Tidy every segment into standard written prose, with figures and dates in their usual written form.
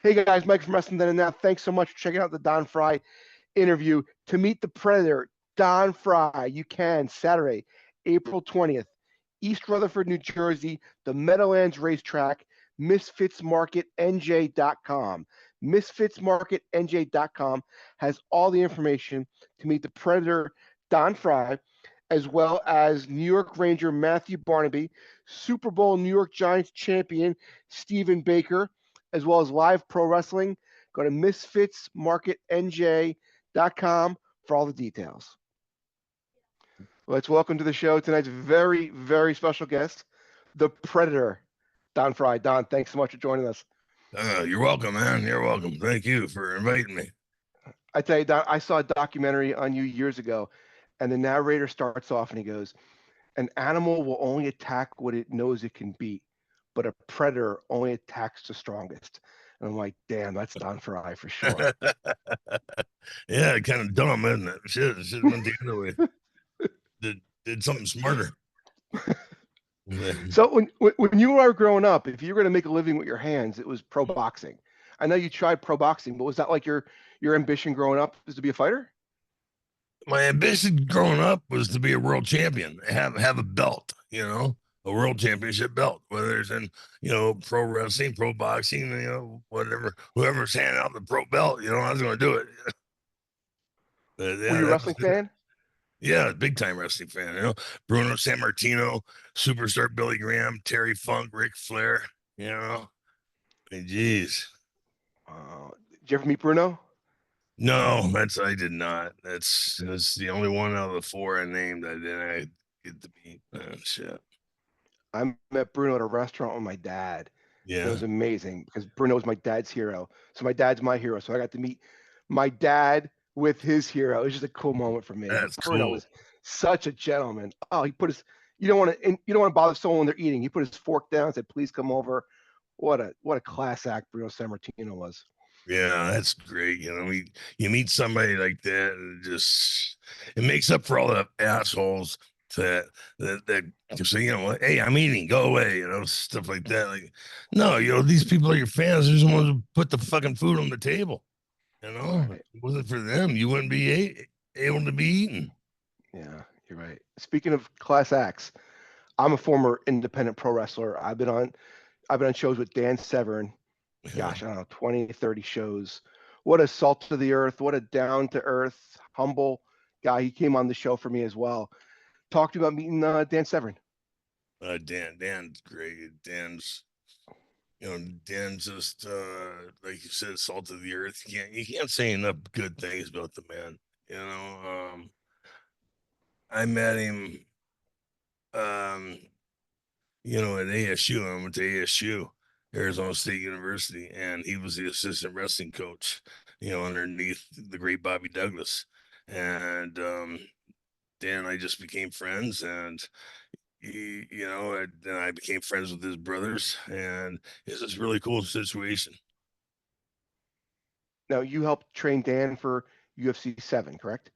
Hey guys, Mike from Wrestling Then and Now. Thanks so much for checking out the Don Frye interview. To meet the Predator, Don Frye, you can Saturday, April 20th, East Rutherford, New Jersey, the Meadowlands Racetrack, MisfitsMarketNJ.com. MisfitsMarketNJ.com has all the information to meet the Predator, Don Frye, as well as New York Ranger Matthew Barnaby, Super Bowl New York Giants champion Stephen Baker, as well as live pro wrestling. Go to misfitsmarketnj.com for all the details. Let's welcome to the show tonight's very, very special guest, the Predator, Don Frye. Don, thanks so much for joining us. You're welcome, man. You're welcome. Thank you for inviting me. I tell you, Don, I saw a documentary on you years ago, and the narrator starts off and he goes, "An animal will only attack what it knows it can beat, but a predator only attacks the strongest." And I'm like, damn, that's Don Frye for sure. Yeah, kind of dumb, isn't it? Shit went the other way. Did something smarter. So when you were growing up, if you were going to make a living with your hands, it was pro boxing. I know you tried pro boxing, but was that like your ambition growing up, is to be a fighter? My ambition growing up was to be a world champion, have a belt, a world championship belt, whether it's in, pro wrestling, pro boxing, whatever, whoever's handing out the pro belt, I was going to do it. But, yeah, were you a wrestling fan? Yeah, big time wrestling fan. Bruno Sammartino, superstar Billy Graham, Terry Funk, Ric Flair. And geez. Did you ever meet Bruno? No, I did not. That's the only one out of the four I named I didn't get to meet. Shit. I met Bruno at a restaurant with my dad. Yeah, it was amazing because Bruno was my dad's hero. So my dad's my hero. So I got to meet my dad with his hero. It was just a cool moment for me. That's Bruno cool. was such a gentleman. Oh, he put his you don't want to bother someone when they're eating. He put his fork down and said, "Please come over." What a class act Bruno Sammartino was. Yeah, that's great. You meet somebody like that, and it makes up for all the assholes that say, hey, I'm eating, go away, stuff like that. Like, no, these people are your fans. They're the ones who put the fucking food on the table. Right. If it wasn't for them, you wouldn't be able to be eaten. Yeah, you're right. Speaking of class acts, I'm a former independent pro wrestler. I've been on shows with Dan Severn. Gosh, I don't know, 20, 30 shows. What a salt to the earth, what a down to earth, humble guy. He came on the show for me as well. Talk to you about meeting Dan Severn. Dan's great. Dan's just like you said, salt of the earth. You can't say enough good things about the man. I met him at ASU. I went to ASU, Arizona State University, and he was the assistant wrestling coach, underneath the great Bobby Douglas. And Dan and I just became friends, and then I became friends with his brothers, and it's this really cool situation. Now, you helped train Dan for UFC 7, correct?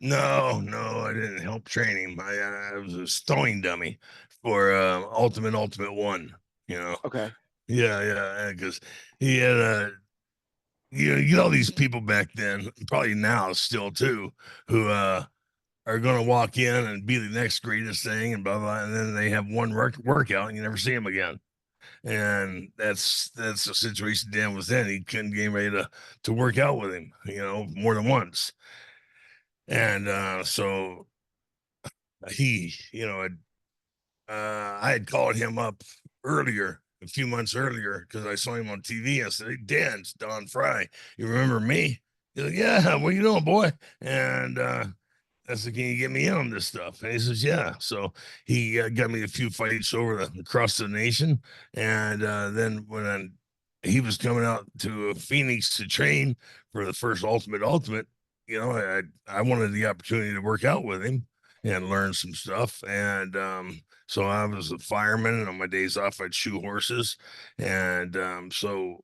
No, I didn't help train him. I was a stowing dummy for Ultimate One. Okay. Yeah, because he had you get all these people back then, probably now still too, who are going to walk in and be the next greatest thing and blah blah, and then they have one workout and you never see them again. And that's the situation Dan was in. He couldn't get ready to work out with him, more than once. And so he, I had called him up a few months earlier, because I saw him on TV. I said, "Hey, Dan, it's Don Frye. You remember me?" He's like, "Yeah, what you doing, boy?" And I said, "Can you get me in on this stuff?" And he says, "Yeah." So he got me a few fights across the nation. And then when he was coming out to Phoenix to train for the first Ultimate, I wanted the opportunity to work out with him and learn some stuff. And so I was a fireman, and on my days off, I'd shoe horses. And so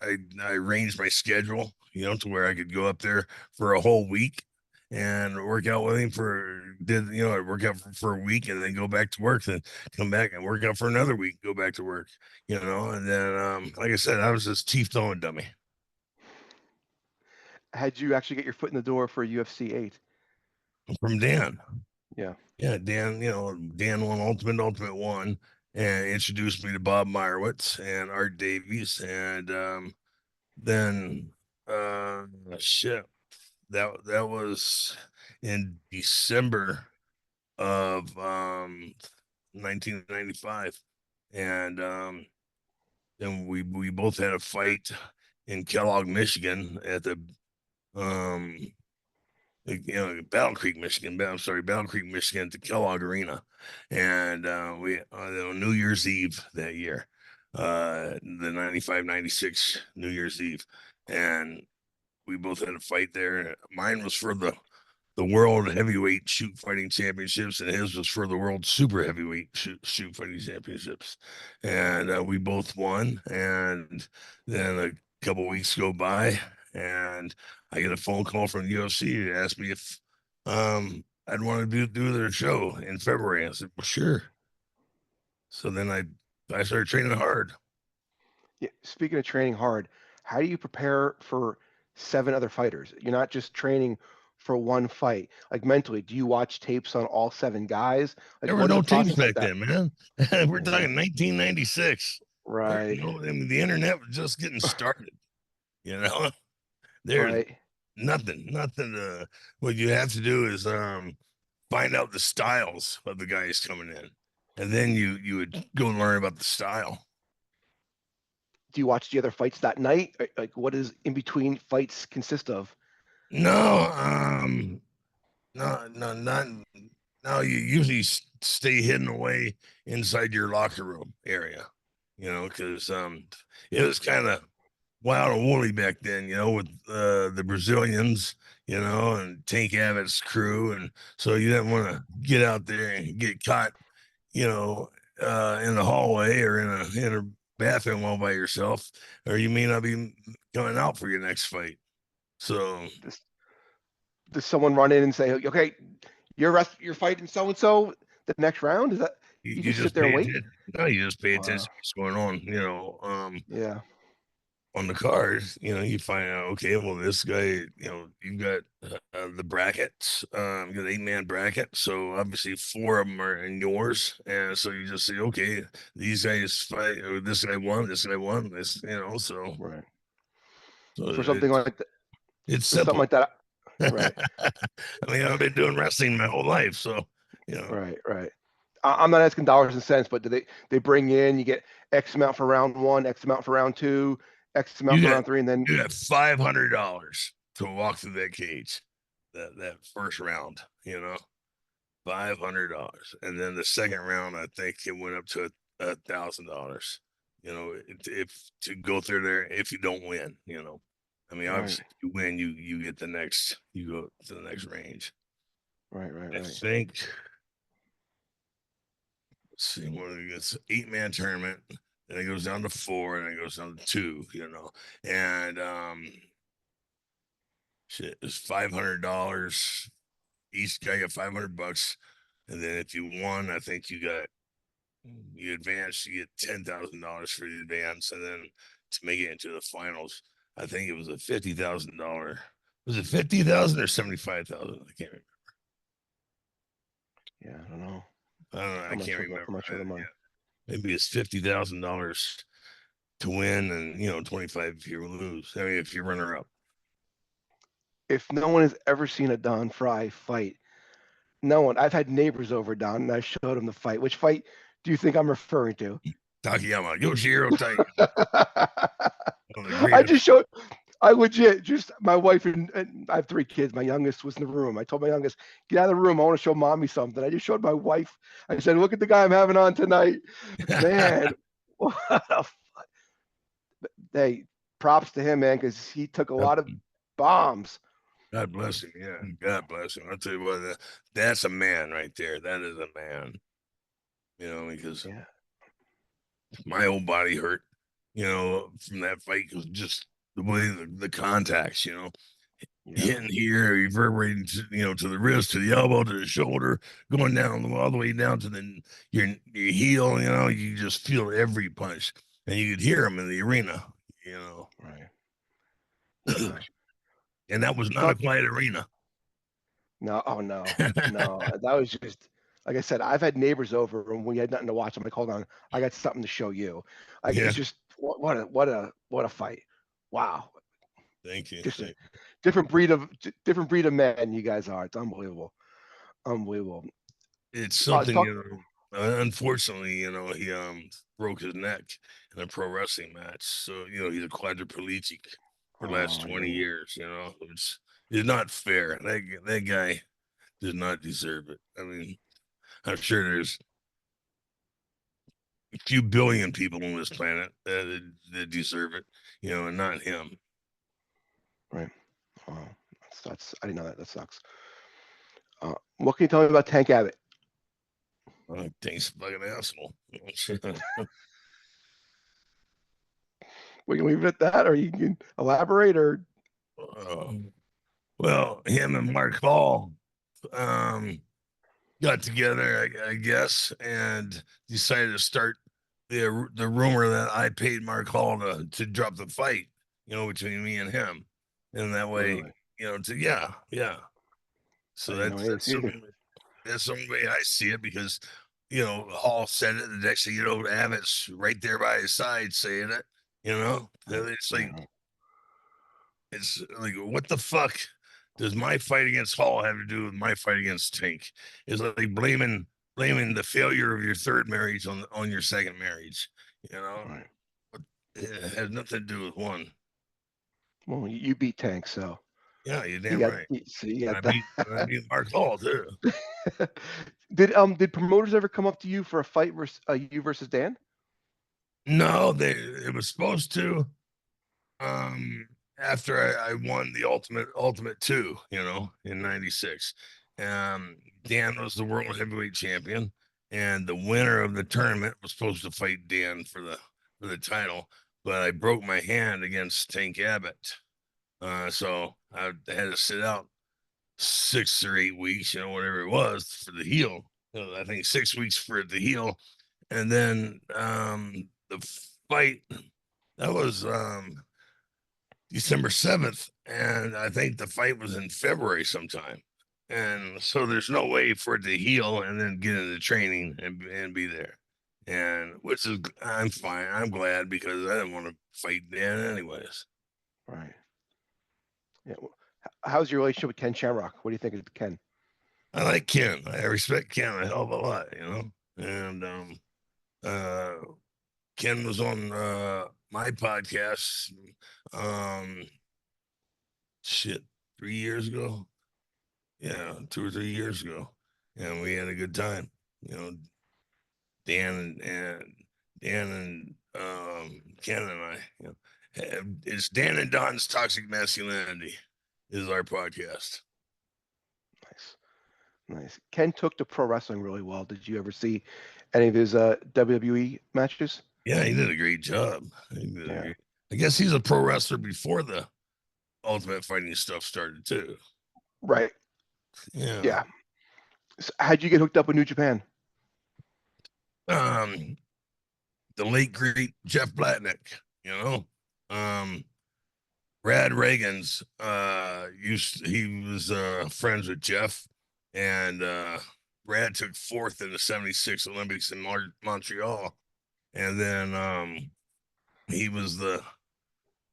I arranged my schedule, to where I could go up there for a whole week and work out with him work out for a week and then go back to work, then come back and work out for another week, go back to work, and then like I said, I was this teeth throwing dummy. Had you actually get your foot in the door for UFC 8? From Dan. Yeah. Yeah, Dan won Ultimate One and introduced me to Bob Meyerowitz and Art Davies. And then shit. That was in December of 1995. And then we both had a fight in Kellogg, Michigan at the Battle Creek, Michigan. I'm sorry, Battle Creek, Michigan, to Kellogg Arena, and we on New Year's Eve that year, the 95-96 New Year's Eve, and we both had a fight there. Mine was for the World Heavyweight Shoot Fighting Championships, and his was for the World Super Heavyweight Shoot Fighting Championships, and we both won. And then a couple weeks go by, and I get a phone call from the UFC to ask me if I'd want to do their show in February. I said, well, sure. So then I started training hard. Yeah. Speaking of training hard, how do you prepare for 7 other fighters? You're not just training for one fight. Like mentally, do you watch tapes on all 7 guys? Like, There were what is no the tapes process like back that? then, man. We're Yeah. talking 1996. Right. I mean, the internet was just getting started. There's Right. nothing. What you have to do is find out the styles of the guys coming in, and then you would go and learn about the style. Do you watch the other fights that night? Like, what does in between fights consist of? No, not. No, you usually stay hidden away inside your locker room area, because it was kind of wild and woolly back then, with the Brazilians, and Tank Abbott's crew, and so you didn't want to get out there and get caught, in the hallway or in a bathroom all by yourself, or you may not be coming out for your next fight. So Does someone run in and say, "Okay, you're fighting so and so the next round"? Is that you you just sit just there and pay wait? attention. No, you just pay Wow. attention to what's going on, Yeah. on the cards, you find out, okay, well, this guy, you've got the brackets, you got 8-man bracket. So obviously 4 of them are in yours. And so you just say, okay, these guys fight, or this guy won, this, so, Right. so For something like that. it's For something simple. like that. I Right. mean, I've been doing wrestling my whole life. So, Right. Right. I'm not asking dollars and cents, but do they bring in, you get X amount for round 1, X amount for round 2, X amount you for got, round 3, and then you got $500 to walk through that cage, that first round, $500, and then the second round, I think it went up to $1,000. If to go through there, if you don't win, I mean, right. obviously, if you win, you get the next, you go to the next range. Right. Right. I Right. think. Let's see, what it's 8-man tournament, and it goes down to 4, and it goes down to 2, and shit, it's $500. Each guy got $500, and then if you won, I think you advance, you get $10,000 for the advance, and then to make it into the finals, I think it was a $50,000. Was it 50,000 or 75,000? I can't remember. Yeah. I don't know. I don't know. I can't remember. I'm not sure the money. Maybe it's $50,000 to win, and 25 if you lose. I mean, if you're runner up. If no one has ever seen a Don Frye fight, no one. I've had neighbors over, Don, and I showed them the fight. Which fight do you think I'm referring to? Takayama, Yoshihiro Takayama. One of the I greatest. just showed. I legit just my wife and I have 3 kids. My youngest was in the room. I told my youngest, "Get out of the room. I want to show mommy something." I just showed my wife. I said, "Look at the guy I'm having on tonight, man." What a hey, props to him, man, because he took a lot of bombs. God bless him. Yeah, God bless him. I'll tell you what, that's a man right there. That is a man. Because Yeah. my whole body hurt, from that fight, because just the way the contacts, hitting here, reverberating to the wrist, to the elbow, to the shoulder, going down all the way down to your heel. You just feel every punch, and you could hear them in the arena. Right. Yeah. And that was not a Talk. quiet arena. No. Oh no. No. That was just like I said. I've had neighbors over, and we had nothing to watch. I'm like, hold on, I got something to show you. Like Yeah, it's just what a fight. Wow. thank you. Just a different breed of men. You guys are. It's unbelievable. Unbelievable. It's Uh, something, talk. unfortunately, he broke his neck in a pro wrestling match. So, he's a quadriplegic for the last Oh 20 no. years, it's not fair. That guy does not deserve it. I mean, I'm sure there's a few billion people on this planet that deserve it, and not him. Right. Oh, that's I didn't know that. That sucks. What can you tell me about Tank Abbott? Thanks, fucking asshole. We can leave it at that, or you can elaborate, or uh, well, him and Mark Hall um, got together, I guess, and decided to start the rumor that I paid Mark Hall to drop the fight, between me and him, and that way, really. yeah. So I didn't know that's any that's season. that's the way I see it, because Hall said it. The next thing you know, Abbott's right there by his side saying it. And it's like, what the fuck does my fight against Hall have to do with my fight against Tank? It's like blaming the failure of your third marriage on your second marriage. You know, Right. but it has nothing to do with one. Well, you beat Tank, so Yeah, you're you damn got right. so you And got I that. beat Mark Hall too. Did promoters ever come up to you for a fight versus you versus Dan? No, it was supposed to. Um, After I won the ultimate two, in '96. Dan was the world heavyweight champion, and the winner of the tournament was supposed to fight Dan for the title, but I broke my hand against Tank Abbott. So I had to sit out 6 or 8 weeks, whatever it was, for the heel. I think 6 weeks for the heel, and then the fight that was December 7th, and I think the fight was in February sometime. And so there's no way for it to heal and then get into training and be there. And which is, I'm fine. I'm glad, because I didn't want to fight Dan anyways. Right. Yeah. How's your relationship with Ken Shamrock? What do you think of Ken? I like Ken. I respect Ken a hell of a lot. And uh Ken was on my podcast um shit 3 years ago. Yeah, 2 or 3 years ago, and we had a good time. You know, Dan and Ken and I. It's Dan and Don's Toxic Masculinity is our podcast. Nice. Nice. Ken took to pro wrestling really well. Did you ever see any of his WWE matches? Yeah, he did a great job. Yeah. I guess he's a pro wrestler before the Ultimate Fighting stuff started too. Right. Yeah. Yeah. So how'd you get hooked up with New Japan? Um, the late great Jeff Blatnick. You know, um, Brad Reagan's he was friends with Jeff, and Brad took fourth in the '76 Olympics in Montreal, and then he was the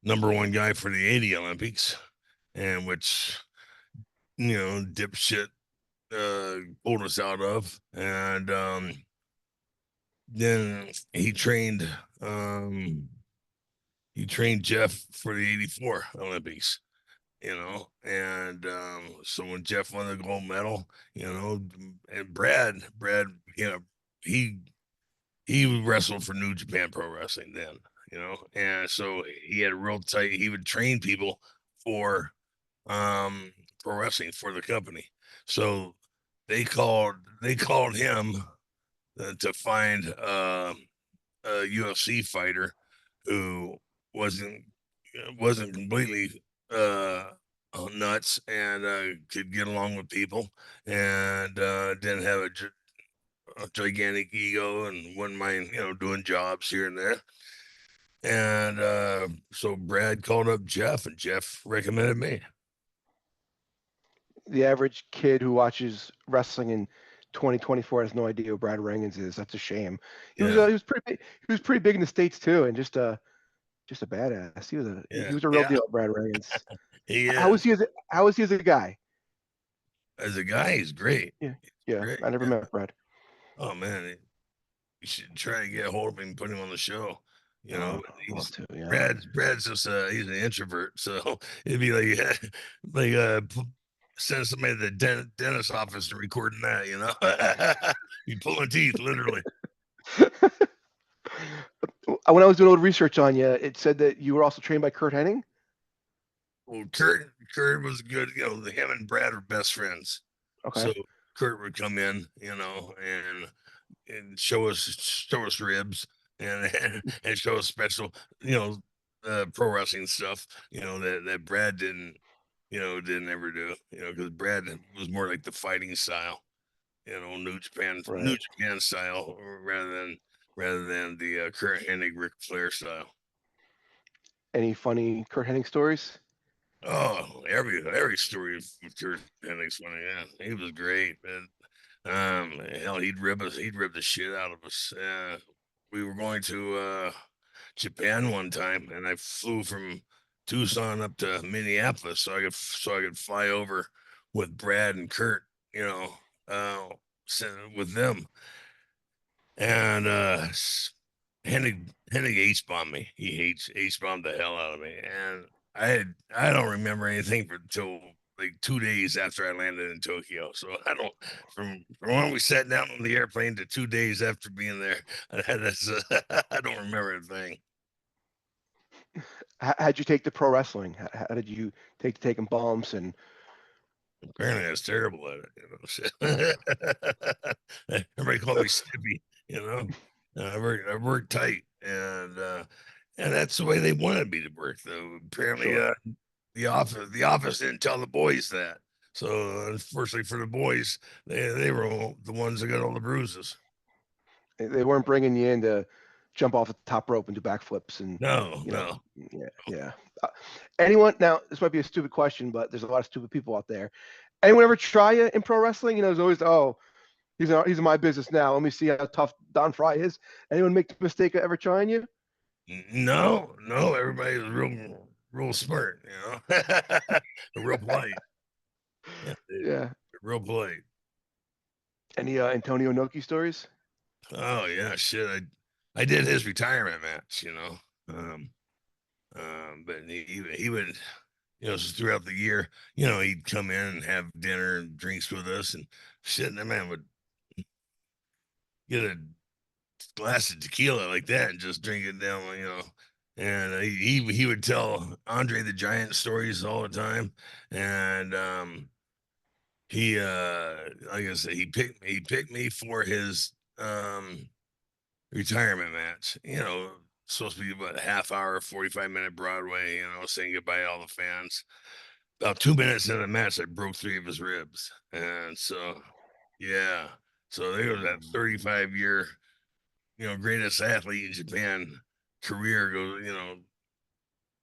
number one guy for the '80 Olympics, and which dipshit pulled us out of, and then he trained Jeff for the '84 Olympics. And so when Jeff won the gold medal, and Brad, he he wrestled for New Japan Pro Wrestling then, and so he had a real tight. He would train people for um pro wrestling for the company. So they called him to find a UFC fighter who wasn't wasn't completely nuts and could get along with people and didn't have a gigantic ego and wouldn't mind, doing jobs here and there. And so Brad called up Jeff, and Jeff recommended me. The average kid who watches wrestling in 2024 has no idea who Brad Rheingans is. That's a shame. He was Yeah, he was pretty big, he was pretty big in the States too, and just a badass. He yeah, was a real yeah. deal, Brad Rheingans. He How is. was he as a guy? As a guy, he's great. Yeah, He's yeah. great. I never Yeah. met Brad. Oh man, you should try to get a hold of him and put him on the show. Oh, I'd love He's to. Yeah. Brad's just he's an introvert, so it'd be like like send somebody to the dentist office to recording that, you pulling teeth literally. When I was doing a little research on you, it said that you were also trained by Curt Hennig. Well, Curt was good. Him and Brad are best friends, Okay. so Curt would come in, and show us ribs and show us special, pro wrestling stuff, that Brad didn't ever do, because Brad was more like the fighting style, New Right. Japan style rather than the Curt Hennig Ric Flair style. Any funny Curt Hennig stories? Oh, every story of Curt Hennig's funny. Yeah, he was great, man. Hell, he'd rib the shit out of us. We were going to Japan one time, and I flew from Tucson up to Minneapolis so I could fly over with Brad and Curt, uh, with them. And Hennig H bombed me. He H bombed the hell out of me, and I don't remember anything until like 2 days after I landed in Tokyo. So I don't from when we sat down on the airplane to 2 days after being there. That's I don't remember a thing. How'd you take to pro wrestling? How did you take to taking bumps and? Apparently, I was terrible at it. Everybody called me Stippy. I worked tight, and that's the way they wanted me to work. Though apparently, Sure. the office didn't tell the boys that. So unfortunately for the boys, they were the ones that got all the bruises. They weren't bringing you in to jump off the top rope and do backflips and No, you know. no. Yeah. Anyone now? This might be a stupid question, but there's a lot of stupid people out there. Anyone ever try you in pro wrestling? There's always he's in my business now. Let me see how tough Don Frye is. Anyone make the mistake of ever trying you? No, no. Everybody's real smart, real polite. Yeah, Yeah. real polite. Any Antonio Inoki stories? Oh yeah, shit. I did his retirement match, but he would, throughout the year, he'd come in and have dinner and drinks with us and shit. And that man would get a glass of tequila like that and just drink it down, And he would tell Andre the Giant stories all the time, and he like I said, he picked me for his retirement match. Supposed to be about a half hour, 45-minute Broadway. Saying goodbye to all the fans. About 2 minutes into the match, I broke 3 of his ribs, and so yeah. So there was that 35-year, greatest athlete in Japan career goes,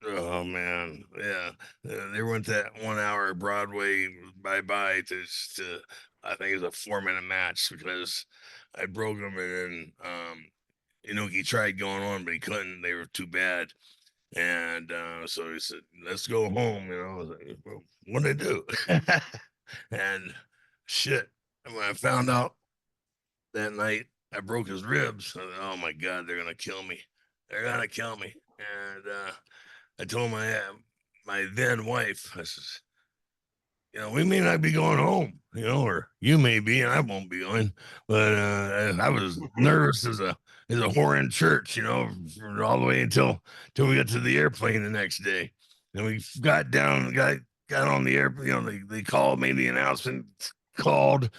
oh man, yeah. They went that 1 hour Broadway bye to I think it was a 4-minute match because I broke them and then he tried going on, but he couldn't. They were too bad. And so he said, let's go home. I was like, well, what did I do? And shit. And when I found out that night I broke his ribs, I thought, oh my God, they're going to kill me. They're going to kill me. And I told my then wife, I says, we may not be going home, or you may be, and I won't be going. But I was nervous as a whore in church, all the way until we got to the airplane the next day. And we got down, got on the airplane. They called, made the announcement, called,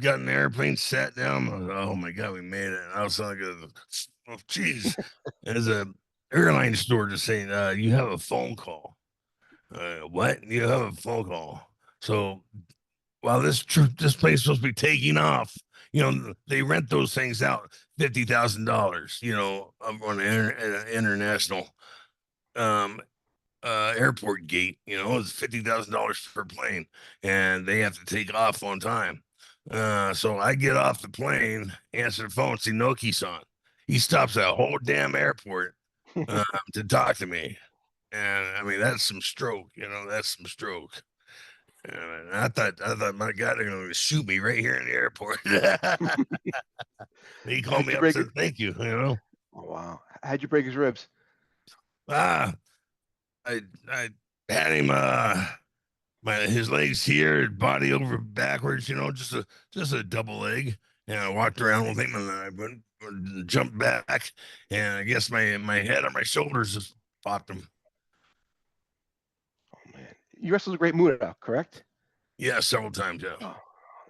got in the airplane, sat down. Oh my God, we made it! And I was like, oh geez, there's a airline store just saying, you have a phone call. What? You have a phone call. So while this place is supposed to be taking off, they rent those things out $50,000, on an international um airport gate. It's $50,000 per plane, and they have to take off on time. So I get off the plane, answer the phone, see Inoki's on. He stops at a whole damn airport to talk to me. And I mean, that's some stroke, that's some stroke. And I thought, my God, they're gonna shoot me right here in the airport. He called How'd me you up and break said it? thank you. Oh, wow. How'd you break his ribs? Ah, I had him his legs here, body over backwards, just a double leg. And I walked around with him, and I went jumped back, and I guess my head on my shoulders just popped him. Oh man, you wrestled a great Muda, correct? Yeah, several times. Yeah. Oh,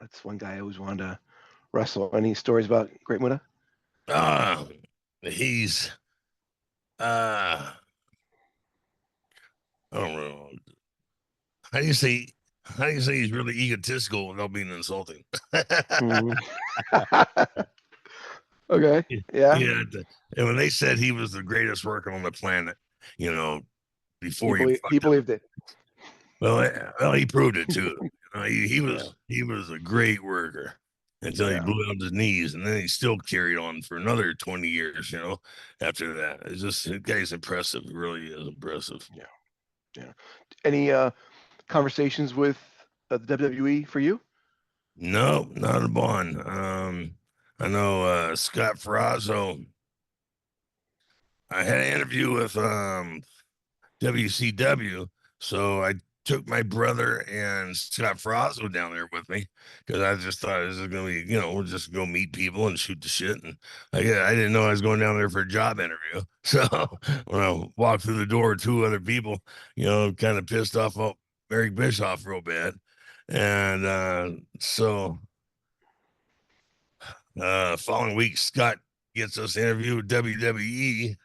that's one guy I always wanted to wrestle. Any stories about Great Muda? Uh he's uh I don't know. How do you say how do you say he's really egotistical without being insulting? Mhm. Okay. Yeah. Yeah, and when they said he was the greatest worker on the planet, you know, He before he believed he fucked up. believed it. Well, he proved it too. He Yeah. was a great worker until he Yeah. blew out his knees, and then he still carried on for another 20 years. After that, it's just the guy's impressive. He really is impressive. Yeah. Yeah. Any conversations with the WWE for you? No, not a bond. I know Scott Ferrazzo. I had an interview with WCW. So I took my brother and Scott Frozzo down there with me because I just thought this is gonna be, we'll just go meet people and shoot the shit. And I didn't know I was going down there for a job interview. So when I walked through the door with two other people, kind of pissed off Eric Bischoff real bad. And so following week, Scott gets us an interview with WWE.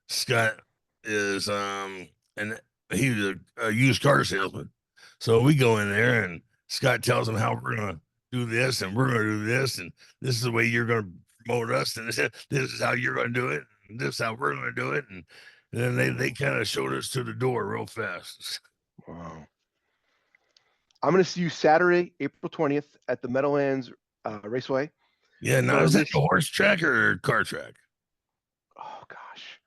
Scott is and he was a used car salesman. So we go in there and Scott tells him how we're gonna do this and we're gonna do this and this is the way you're gonna promote us and this is how you're gonna do it and this is how we're gonna do it and then they kind of showed us to the door real fast. Wow. I'm going to see you Saturday, April 20th at the Meadowlands Raceway. Yeah, now is that Furthest. a horse track or car track? Oh gosh,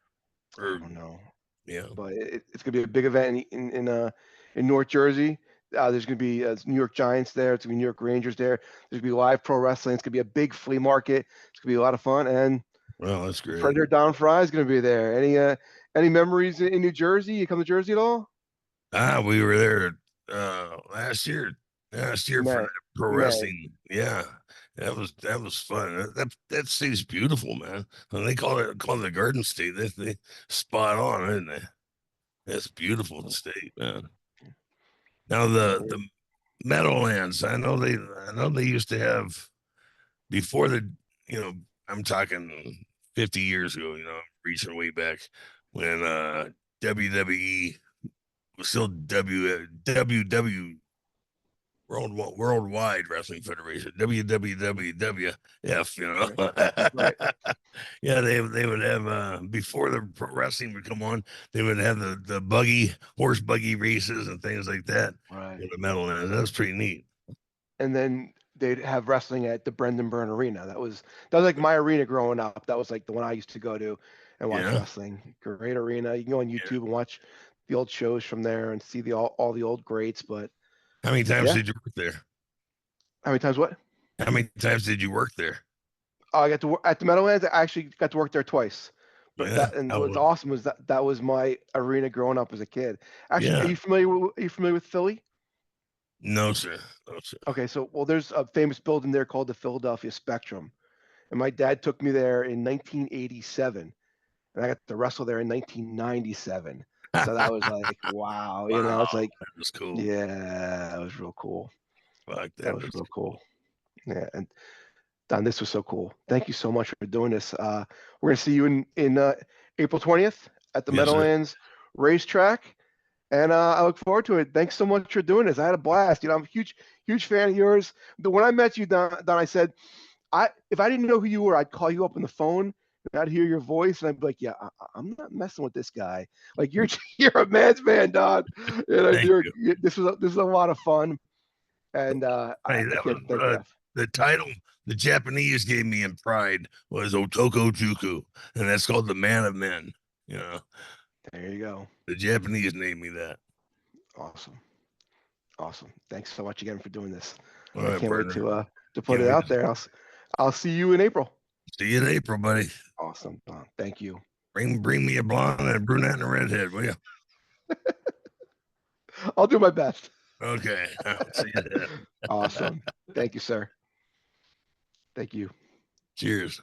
I Or don't know, yeah. but it's going to be a big event in North Jersey. There's going to be New York Giants there. It's going to be New York Rangers there. There's going to be live pro wrestling. It's going to be a big flea market. It's going to be a lot of fun. And Well, that's your great. friend here, Don Frye, is going to be there. Any memories in New Jersey? You come to Jersey at all? We were there last year. Last year for May, that pro May. wrestling. Yeah. That was fun. That state's beautiful, man. And they call it the Garden State. They spot on, isn't they? That's beautiful state, man. Now the Meadowlands, I know they used to have before you know, I'm talking 50 years ago, reaching way back when WWE was still WW Worldwide Wrestling Federation, WWWF, Right. Right. Yeah, they would have before the pro wrestling would come on, they would have the horse buggy races and things like that Right. in the Meadowlands. That was pretty neat. And then they'd have wrestling at the Brendan Byrne Arena. That was like my arena growing up. That was like the one I used to go to and watch Yeah. wrestling. Great arena. You can go on Yeah. YouTube and watch the old shows from there and see all the old greats. But How many times yeah, did you work there? how many times what? How many times did you work there? Oh, I got to work at the Meadowlands. I actually got to work there twice. But Yeah. that and How what's was awesome was that was my arena growing up as a kid. Actually, Yeah. are you familiar with Philly? No, sir. No, sir. Okay, so well, there's a famous building there called the Philadelphia Spectrum, and my dad took me there in 1987, and I got to wrestle there in 1997. So that was like, wow, Wow. it's like, That was cool. yeah, that was real cool. Fuck, That that was was real cool. cool. Yeah, and Don, this was so cool. Thank you so much for doing this. We're gonna see you in April 20th at the Yes, sir. Meadowlands Racetrack. And I look forward to it. Thanks so much for doing this. I had a blast. You know, I'm a huge fan of yours. When I met you, Don, I said, if I didn't know who you were, I'd call you up on the phone and I'd hear your voice and I'd be like, yeah, I'm not messing with this guy. Like you're a man's man, Don. Thank you. This was a lot of fun. And Hey, I that can't was thank you enough. the title the Japanese gave me in Pride was Otoko Juku, and that's called the Man of Men. You know, There you go. the Japanese named me that. Awesome. Awesome. Thanks so much again for doing this. All I right, can't wait partner. to put it out there. I'll see you in April. See you in April, buddy. Awesome. Thank you. Bring me a blonde and a brunette and a redhead, will you? I'll do my best. Okay. See you then. Awesome. Thank you, sir. Thank you. Cheers.